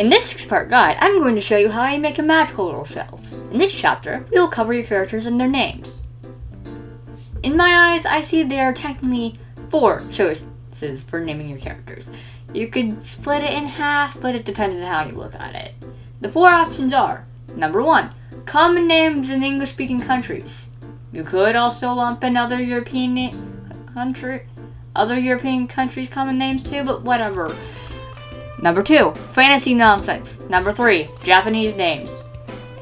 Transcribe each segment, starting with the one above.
In this 6-part guide, I'm going to show you how you make a magical little show. In this chapter, we will cover your characters and their names. In my eyes, I see there are technically 4 choices for naming your characters. You could split it in half, but it depends on how you look at it. The 4 options are: number 1, common names in English-speaking countries. You could also lump in other European countries' common names too, but whatever. Number 2, fantasy nonsense. Number 3, Japanese names.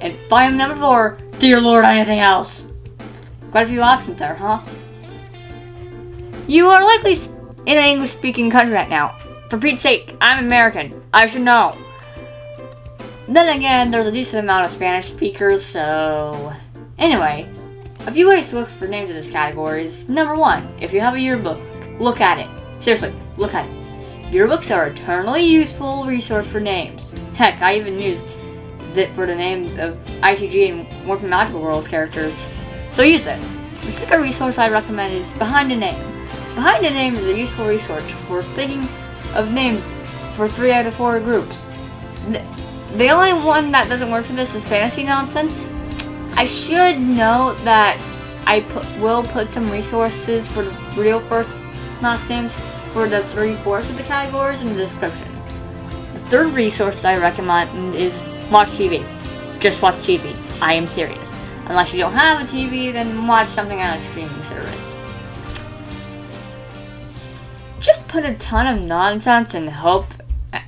And finally, number 4, dear Lord, anything else. Quite a few options there, huh? You are likely in an English-speaking country right now. For Pete's sake, I'm American. I should know. Then again, there's a decent amount of Spanish speakers, so... Anyway, a few ways to look for names in this category is: number 1, if you have a yearbook, look at it. Seriously, look at it. Yearbooks are an eternally useful resource for names. Heck, I even used it for the names of ITG and Warp and Magical World characters, so use it. The second resource I recommend is Behind a Name. Behind a Name is a useful resource for thinking of names for 3 out of 4 groups. The only one that doesn't work for this is Fantasy Nonsense. I should note that I will put some resources for the real first last names for the 3/4 of the categories in the description. The third resource I recommend is watch TV. Just watch TV. I am serious. Unless you don't have a TV, then watch something on a streaming service. Just put a ton of nonsense and hope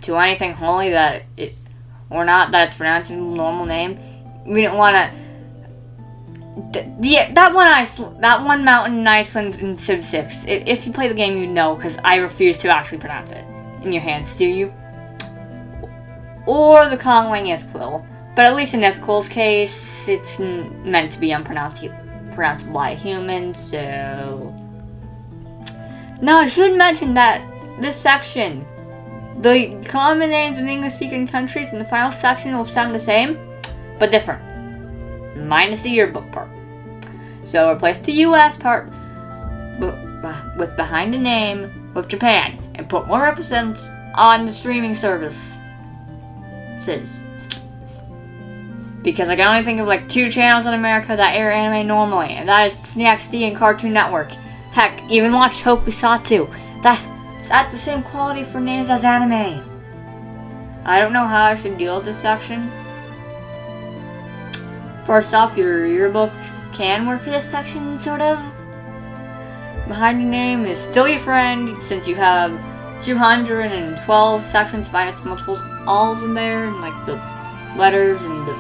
to anything holy that it's pronounced in a normal name. We don't want to. That one mountain in Iceland in Civ 6. If you play the game, you know, because I refuse to actually pronounce it in your hands, do you? Or the Kongwang Esquil. But at least in Esquil's case, it's meant to be unpronounceable by a human, so... Now, I should mention that this section, the common names in English-speaking countries in the final section will sound the same, but different. Minus the yearbook part. So replace the US part with Behind a Name with Japan, and put more episodes on the streaming services. Because I can only think of like 2 channels in America that air anime normally, and that is CXD and Cartoon Network. Heck, even watch Tokusatsu. That's at the same quality for names as anime. I don't know how I should deal with this section. First off, your yearbook can work for this section, sort of. Behind a Name is still your friend, since you have 212 sections minus multiple alls in there, and like the letters and the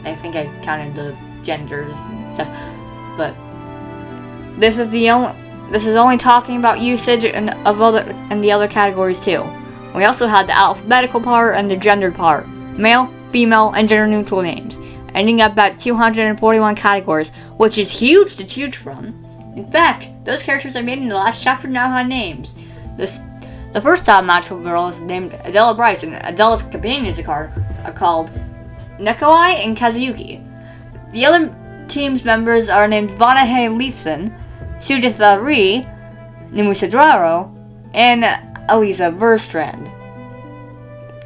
I think I counted the genders and stuff. But this is only talking about usage and the other categories too. We also had the alphabetical part and the gendered part. Male, female, and gender-neutral names, ending up at 241 categories, which is huge to choose from. In fact, those characters I made in the last chapter now have names. The first Magical Girl is named Adela Bryce, and Adela's companions are called Nekoi and Kazuyuki. The other team's members are named Vanahe Leifson, Sujitha Ri, Nimusa Draro, and Elisa Verstrand.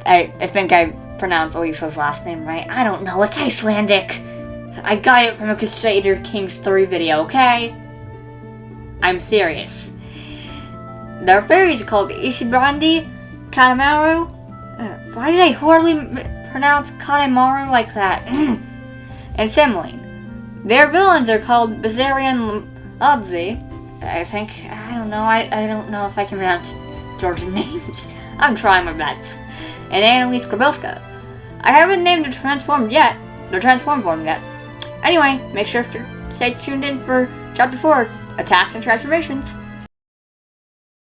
I think I pronounced Elisa's last name right. I don't know, it's Icelandic. I got it from a Crusader Kings 3 video, okay? I'm serious. Their fairies are called Ishibrandi, Kanemaru. Why did I horribly pronounce Kanemaru like that? And Semling. Their villains are called Bazarian Ladzi. I think. I don't know. I don't know if I can pronounce Georgian names. I'm trying my best. And Annalise Grabelska. I haven't named their transform form yet. Anyway, make sure to stay tuned in for Chapter 4, Attacks and Transformations.